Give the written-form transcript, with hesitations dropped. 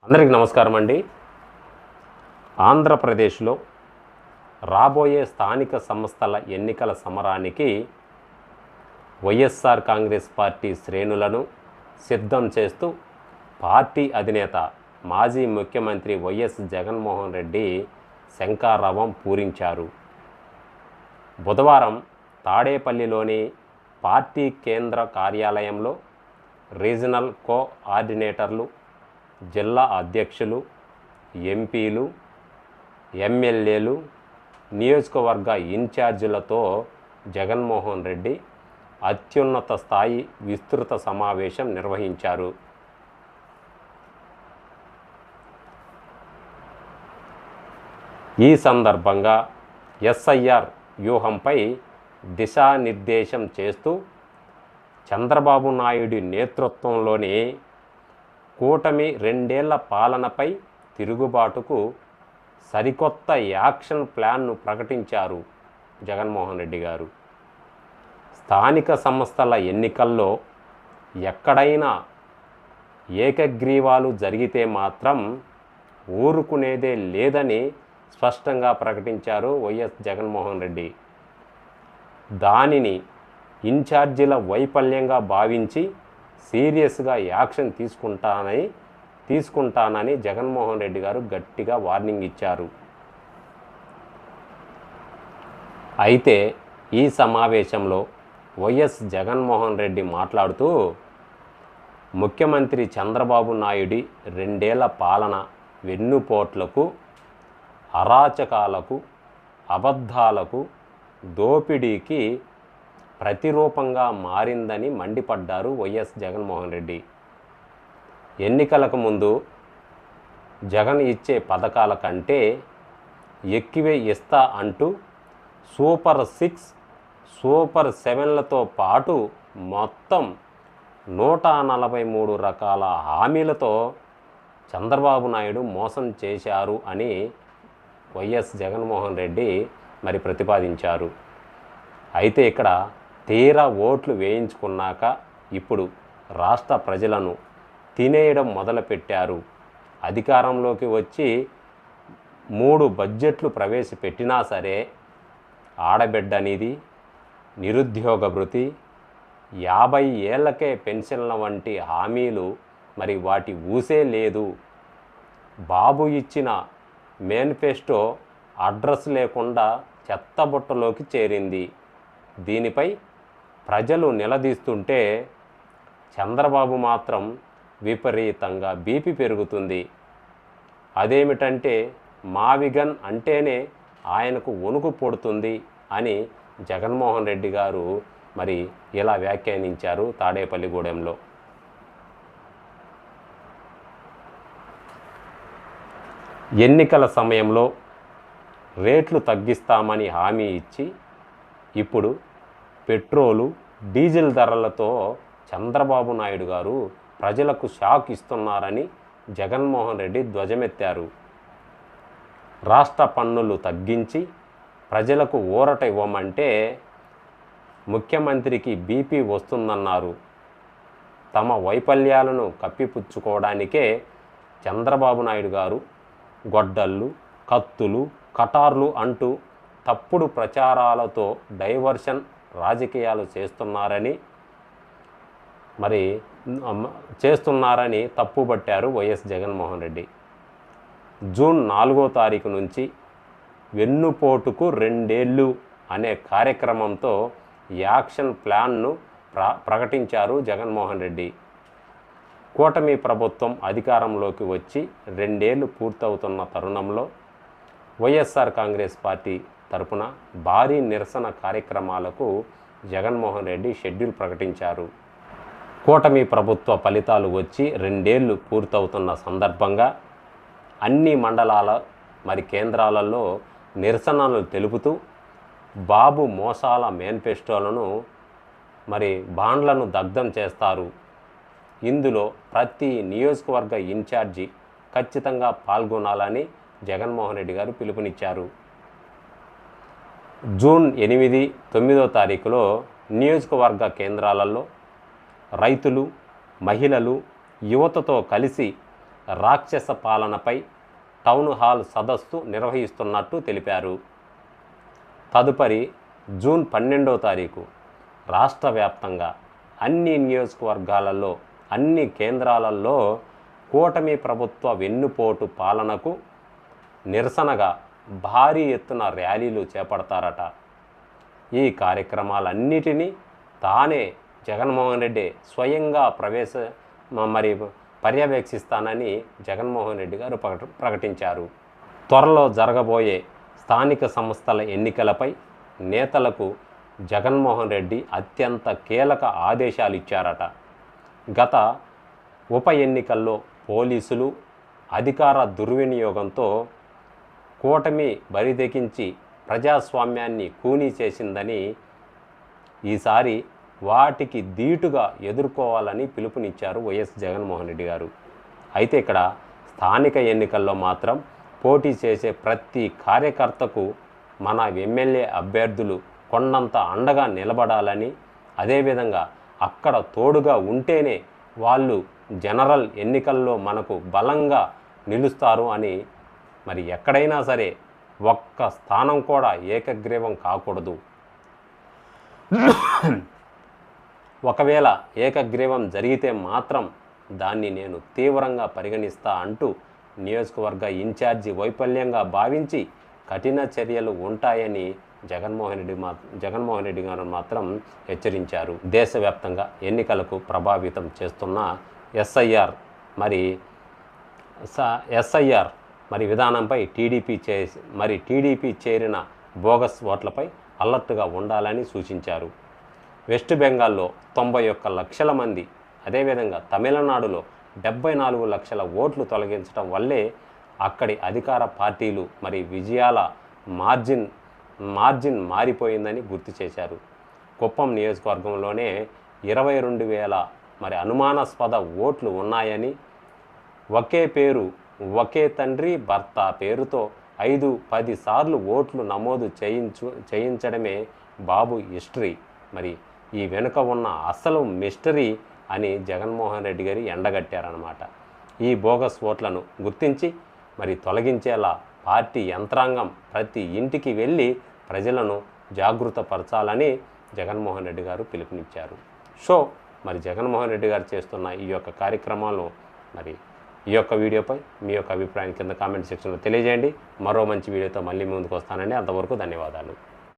అందరికీ నమస్కారం అండి. ఆంధ్రప్రదేశ్లో రాబోయే స్థానిక సంస్థల ఎన్నికల సమరానికి వైఎస్ఆర్ కాంగ్రెస్ పార్టీ శ్రేణులను సిద్ధం చేస్తూ పార్టీ అధినేత మాజీ ముఖ్యమంత్రి వైఎస్ జగన్మోహన్ రెడ్డి శంఖారావం పూరించారు. బుధవారం తాడేపల్లిలోని పార్టీ కేంద్ర కార్యాలయంలో రీజనల్ కోఆర్డినేటర్లు, జిల్లా అధ్యక్షులు, ఎంపీలు, ఎమ్మెల్యేలు, నియోజకవర్గ ఇన్ఛార్జీలతో జగన్మోహన్ రెడ్డి అత్యున్నత స్థాయి విస్తృత సమావేశం నిర్వహించారు. ఈ సందర్భంగా ఎస్ఐఆర్ వ్యూహంపై దిశానిర్దేశం చేస్తూ చంద్రబాబు నాయుడి నేతృత్వంలోని కూటమి 2 ఏళ్ల పాలనపై తిరుగుబాటుకు సరికొత్త యాక్షన్ ప్లాన్ను ప్రకటించారు జగన్మోహన్ రెడ్డి గారు. స్థానిక సంస్థల ఎన్నికల్లో ఎక్కడైనా ఏకగ్రీవాలు జరిగితే మాత్రం ఊరుకునేదే లేదని స్పష్టంగా ప్రకటించారు వైఎస్ జగన్మోహన్ రెడ్డి. దానిని ఇన్ఛార్జీల వైఫల్యంగా భావించి సీరియస్గా యాక్షన్ తీసుకుంటానని జగన్మోహన్ రెడ్డి గారు గట్టిగా వార్నింగ్ ఇచ్చారు. అయితే ఈ సమావేశంలో వైఎస్ జగన్మోహన్ రెడ్డి మాట్లాడుతూ ముఖ్యమంత్రి చంద్రబాబు నాయుడి 2 ఏళ్ల పాలన వెన్నుపోట్లకు, అరాచకాలకు, అబద్ధాలకు, దోపిడీకి ప్రతిరూపంగా మారిందని మండిపడ్డారు వైఎస్ జగన్మోహన్ రెడ్డి. ఎన్నికలకు ముందు జగన్ ఇచ్చే పథకాల కంటే ఎక్కువే ఇస్తా అంటూ సూపర్ 6, సూపర్ 7లతో పాటు మొత్తం 143 రకాల హామీలతో చంద్రబాబు నాయుడు మోసం చేశారు అని వైఎస్ జగన్మోహన్ రెడ్డి ప్రతిపాదించారు. అయితే ఇక్కడ తీరా ఓట్లు వేయించుకున్నాక ఇప్పుడు రాష్ట్ర ప్రజలను తినేయడం మొదలుపెట్టారు. అధికారంలోకి వచ్చి 3 బడ్జెట్లు ప్రవేశపెట్టినా సరే ఆడబిడ్డ నిధి, నిరుద్యోగ భృతి, 50 ఏళ్లకే పెన్షన్ల వంటి హామీలు వాటి ఊసే లేదు. బాబు ఇచ్చిన మేనిఫెస్టో అడ్రస్ లేకుండా చెత్తబుట్టలోకి చేరింది. దీనిపై ప్రజలు నిలదీస్తుంటే చంద్రబాబు మాత్రం విపరీతంగా బీపీ పెరుగుతుంది. అదేమిటంటే మావిగన్ అంటేనే ఆయనకు వణుకు పుడుతుంది అని జగన్మోహన్ రెడ్డి గారు ఇలా వ్యాఖ్యానించారు తాడేపల్లిగూడెంలో. ఎన్నికల సమయంలో రేట్లు తగ్గిస్తామని హామీ ఇచ్చి ఇప్పుడు పెట్రోలు, డీజిల్ ధరలతో చంద్రబాబు నాయుడు గారు ప్రజలకు షాక్ ఇస్తున్నారని జగన్మోహన్ రెడ్డి ధ్వజమెత్తారు. రాష్ట్ర పన్నులు తగ్గించి ప్రజలకు ఊరట ఇవ్వమంటే ముఖ్యమంత్రికి బీపీ వస్తుందన్నారు. తమ వైఫల్యాలను కప్పిపుచ్చుకోవడానికే చంద్రబాబు నాయుడు గారు గొడ్డళ్ళు, కత్తులు, కటార్లు అంటూ తప్పుడు ప్రచారాలతో డైవర్షన్ రాజకీయాలు చేస్తున్నారని తప్పుబట్టారు వైఎస్ జగన్మోహన్ రెడ్డి. జూన్ 4వ తారీఖు నుంచి వెన్నుపోటుకు 2 ఏళ్ళు అనే కార్యక్రమంతో యాక్షన్ ప్లాన్ను ప్రకటించారు జగన్మోహన్ రెడ్డి. కూటమి ప్రభుత్వం అధికారంలోకి వచ్చి 2 ఏళ్ళు పూర్తవుతున్న తరుణంలో వైఎస్ఆర్ కాంగ్రెస్ పార్టీ తరపున భారీ నిరసన కార్యక్రమాలకు జగన్మోహన్ రెడ్డి షెడ్యూల్ ప్రకటించారు. కూటమి ప్రభుత్వ ఫలితాలు వచ్చి 2 ఏళ్ళు పూర్తవుతున్న సందర్భంగా అన్ని మండలాల కేంద్రాలలో నిరసనలు తెలుపుతూ బాబు మోసాల మేనిఫెస్టోలను బాండ్లను దగ్ధం చేస్తారు. ఇందులో ప్రతి నియోజకవర్గ ఇన్ఛార్జి ఖచ్చితంగా పాల్గొనాలని జగన్మోహన్ రెడ్డి గారు పిలుపునిచ్చారు. జూన్ 8, 9వ తారీఖులో నియోజకవర్గ కేంద్రాలలో రైతులు, మహిళలు, యువతతో కలిసి రాక్షస పాలనపై టౌన్ హాల్ సదస్సు నిర్వహిస్తున్నట్టు తెలిపారు. తదుపరి జూన్ 12వ తారీఖు రాష్ట్ర వ్యాప్తంగా అన్ని నియోజకవర్గాలలో అన్ని కేంద్రాలలో కూటమి ప్రభుత్వ వెన్నుపోటు పాలనకు నిరసనగా భారీ ఎత్తున ర్యాలీలు చేపడతారట. ఈ కార్యక్రమాలన్నిటినీ తానే జగన్మోహన్ రెడ్డి స్వయంగా పర్యవేక్షిస్తానని జగన్మోహన్ రెడ్డి గారు ప్రకటించారు. త్వరలో జరగబోయే స్థానిక సంస్థల ఎన్నికలపై నేతలకు జగన్మోహన్ రెడ్డి అత్యంత కీలక ఆదేశాలు ఇచ్చారట. గత ఉప ఎన్నికల్లో పోలీసులు అధికార దుర్వినియోగంతో కూటమి బరిదెకించి ప్రజాస్వామ్యాన్ని కూనీ చేసిందని, ఈసారి వాటికి ధీటుగా ఎదుర్కోవాలని పిలుపునిచ్చారు వైఎస్ జగన్మోహన్ రెడ్డి గారు. అయితే ఇక్కడ స్థానిక ఎన్నికల్లో మాత్రం పోటీ చేసే ప్రతి కార్యకర్తకు మన ఎమ్మెల్యే అభ్యర్థులు కొండంత అండగా నిలబడాలని, అదేవిధంగా అక్కడ తోడుగా ఉంటేనే వాళ్ళు జనరల్ ఎన్నికల్లో మనకు బలంగా నిలుస్తారు అని, మరి ఎక్కడైనా సరే ఒక్క స్థానం కూడా ఏకగ్రీవం కాకూడదు. ఒకవేళ ఏకగ్రీవం జరిగితే మాత్రం దాన్ని నేను తీవ్రంగా పరిగణిస్తా అంటూ నియోజకవర్గ ఇన్ఛార్జి వైఫల్యంగా భావించి కఠిన చర్యలు ఉంటాయని జగన్మోహన్ రెడ్డి గారు మాత్రం హెచ్చరించారు. దేశవ్యాప్తంగా ఎన్నికలకు ప్రభావితం చేస్తున్న ఎస్ఐఆర్ విధానంపై టీడీపీ చేరిన బోగస్ ఓట్లపై అలర్ట్గా ఉండాలని సూచించారు. వెస్ట్ బెంగాల్లో 91 లక్షల మంది, అదేవిధంగా తమిళనాడులో 74 లక్షల ఓట్లు తొలగించడం వల్లే అక్కడి అధికార పార్టీలు విజయాల మార్జిన్ మారిపోయిందని గుర్తు చేశారు. కుప్పం నియోజకవర్గంలోనే 22,000 అనుమానాస్పద ఓట్లు ఉన్నాయని, ఒకే పేరు ఒకే తండ్రి భర్త పేరుతో 5-10 సార్లు ఓట్లు నమోదు చేయించడమే బాబు హిస్టరీ, ఈ వెనుక ఉన్న అసలు మిస్టరీ అని జగన్మోహన్ రెడ్డి గారు ఎండగట్టారన్నమాట. ఈ బోగస్ ఓట్లను గుర్తించి తొలగించేలా పార్టీ యంత్రాంగం ప్రతి ఇంటికి వెళ్ళి ప్రజలను జాగృతపరచాలని జగన్మోహన్ రెడ్డి గారు పిలుపునిచ్చారు. జగన్మోహన్ రెడ్డి గారు చేస్తున్న ఈ యొక్క కార్యక్రమాలను ఈ యొక్క వీడియోపై మీ యొక్క అభిప్రాయం కింద కామెంట్ సెక్షన్లో తెలియజేయండి. మరో మంచి వీడియోతో మళ్ళీ ముందుకు వస్తానండి. అంతవరకు ధన్యవాదాలు.